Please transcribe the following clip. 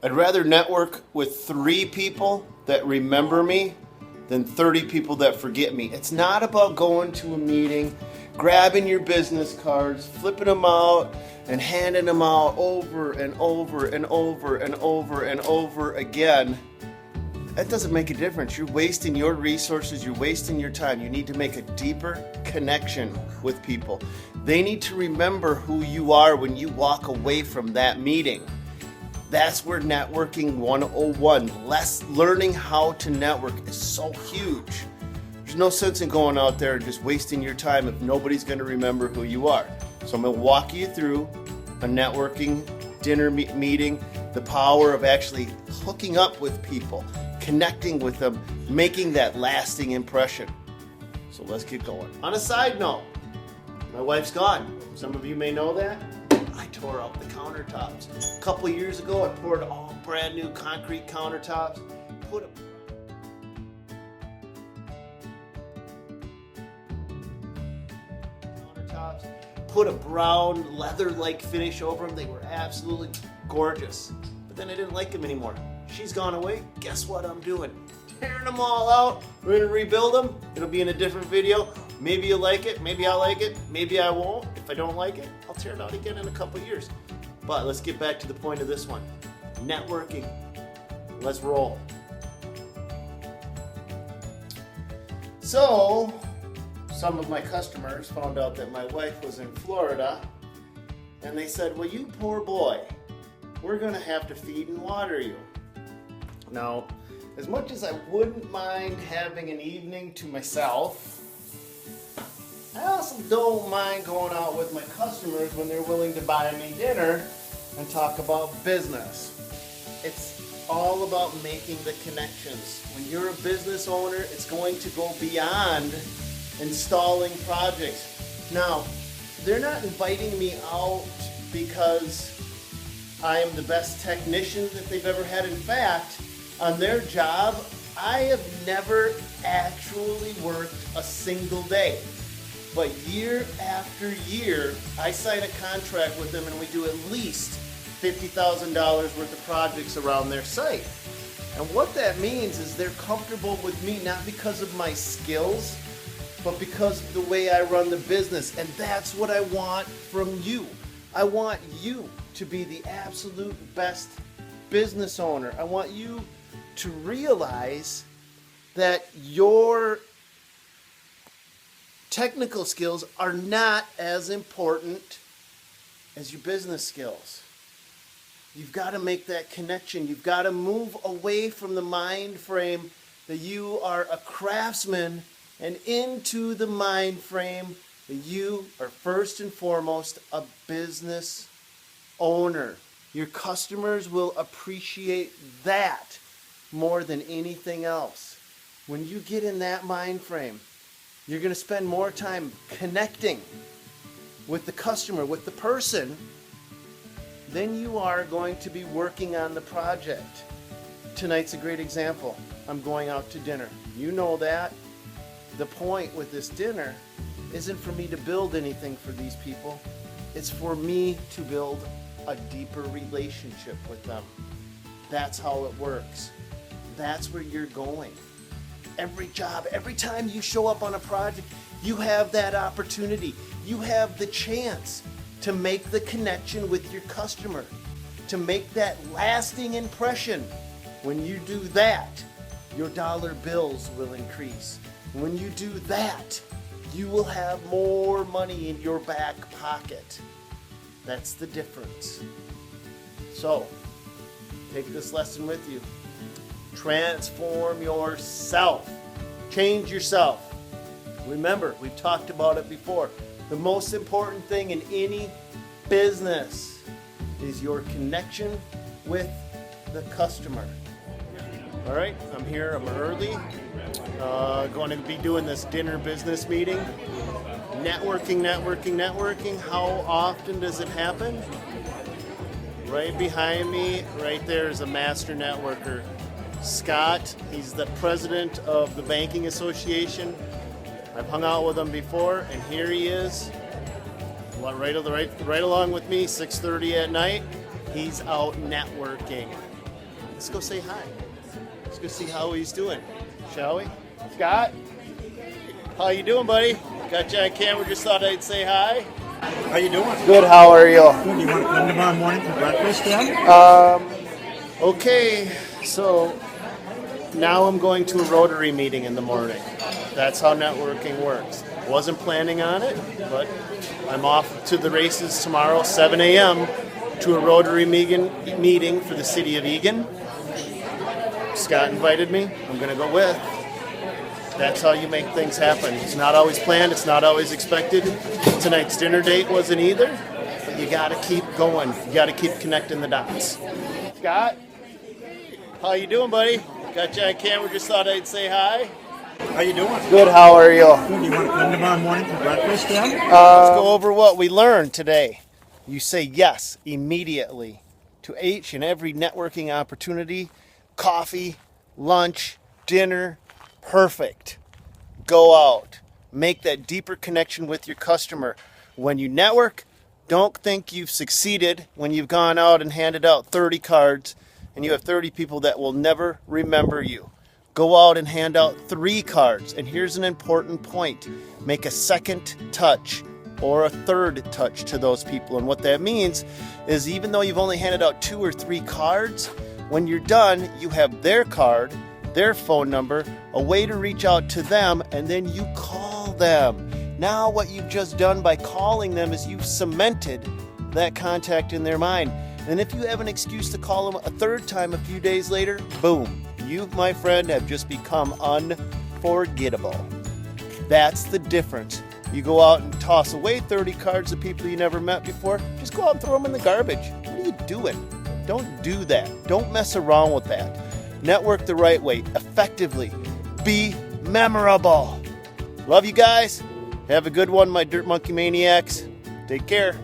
I'd rather network with 3 people that remember me than 30 people that forget me. It's not about going to a meeting, grabbing your business cards, flipping them out, and handing them out over and over and over and over and over again. That doesn't make a difference. You're wasting your resources, you're wasting your time. You need to make a deeper connection with people. They need to remember who you are when you walk away from that meeting. That's where networking 101, learning how to network is so huge. There's no sense in going out there and just wasting your time if nobody's going to remember who you are. So I'm going to walk you through a networking dinner meeting, the power of actually hooking up with people, connecting with them, making that lasting impression. So let's get going. On a side note, my wife's gone. Some of you may know that. I tore out the countertops. A couple years ago, I poured all brand new concrete countertops, put a brown leather-like finish over them. They were absolutely gorgeous. But then I didn't like them anymore. She's gone away. Guess what I'm doing? Tearing them all out. We're going to rebuild them. It'll be in a different video. Maybe you'll like it. Maybe I'll like it. Maybe I won't. If I don't like it, I'll tear it out again in a couple years. But let's get back to the point of this one. Networking. Let's roll. So, some of my customers found out that my wife was in Florida, and they said, well, you poor boy, we're going to have to feed and water you. Now, as much as I wouldn't mind having an evening to myself, I also don't mind going out with my customers when they're willing to buy me dinner and talk about business. It's all about making the connections. When you're a business owner, it's going to go beyond installing projects. Now, they're not inviting me out because I am the best technician that they've ever had. In fact, on their job, I have never actually worked a single day. But year after year, I sign a contract with them and we do at least $50,000 worth of projects around their site. And what that means is they're comfortable with me not because of my skills, but because of the way I run the business. And that's what I want from you. I want you to be the absolute best business owner. I want you to realize that your technical skills are not as important as your business skills. You've got to make that connection. You've got to move away from the mind frame that you are a craftsman and into the mind frame that you are first and foremost a business owner. Your customers will appreciate that more than anything else. When you get in that mind frame, you're going to spend more time connecting with the customer, with the person, than you are going to be working on the project. Tonight's a great example. I'm going out to dinner. You know that. The point with this dinner isn't for me to build anything for these people. It's for me to build a deeper relationship with them. That's how it works. That's where you're going. Every job, every time you show up on a project, you have that opportunity. You have the chance to make the connection with your customer, to make that lasting impression. When you do that, your dollar bills will increase. When you do that, you will have more money in your back pocket. That's the difference. So, take this lesson with you. Transform yourself. Change yourself. Remember, we've talked about it before. The most important thing in any business is your connection with the customer. All right, I'm here. I'm early. Going to be doing this dinner business meeting. Networking. How often does it happen? Right behind me, right there is a master networker. Scott, he's the president of the Banking Association. I've hung out with him before, and here he is, right along with me, 6:30 at night. He's out networking. Let's go say hi. Let's go see how he's doing, shall we? Scott, how you doing, buddy? Got you on camera. Just thought I'd say hi. How you doing? Good. How are you? Good. You want to come tomorrow morning for breakfast, then? Okay. So now I'm going to a Rotary meeting in the morning. That's how networking works. Wasn't planning on it, but I'm off to the races tomorrow, 7 a.m. to a Rotary meeting for the city of Egan. Scott invited me. I'm going to go with. That's how you make things happen. It's not always planned. It's not always expected. Tonight's dinner date wasn't either, but you got to keep going. You got to keep connecting the dots. Scott, how you doing, buddy? Got you on camera. Just thought I'd say hi. How you doing? Good. How are you? Good. You want to come tomorrow morning for breakfast, then? Let's go over what we learned today. You say yes immediately to each and every networking opportunity. Coffee, lunch, dinner, perfect. Go out. Make that deeper connection with your customer. When you network, don't think you've succeeded when you've gone out and handed out 30 cards and you have 30 people that will never remember you. Go out and hand out 3 cards. And here's an important point. Make a second touch or a third touch to those people. And what that means is even though you've only handed out 2 or 3 cards, when you're done, you have their card, their phone number, a way to reach out to them, and then you call them. Now what you've just done by calling them is you've cemented that contact in their mind. And if you have an excuse to call them a third time a few days later, boom, you, my friend, have just become unforgettable. That's the difference. You go out and toss away 30 cards of people you never met before, just go out and throw them in the garbage. What are you doing? Don't do that. Don't mess around with that. Network the right way, effectively. Be memorable. Love you guys. Have a good one, my Dirt Monkey Maniacs. Take care.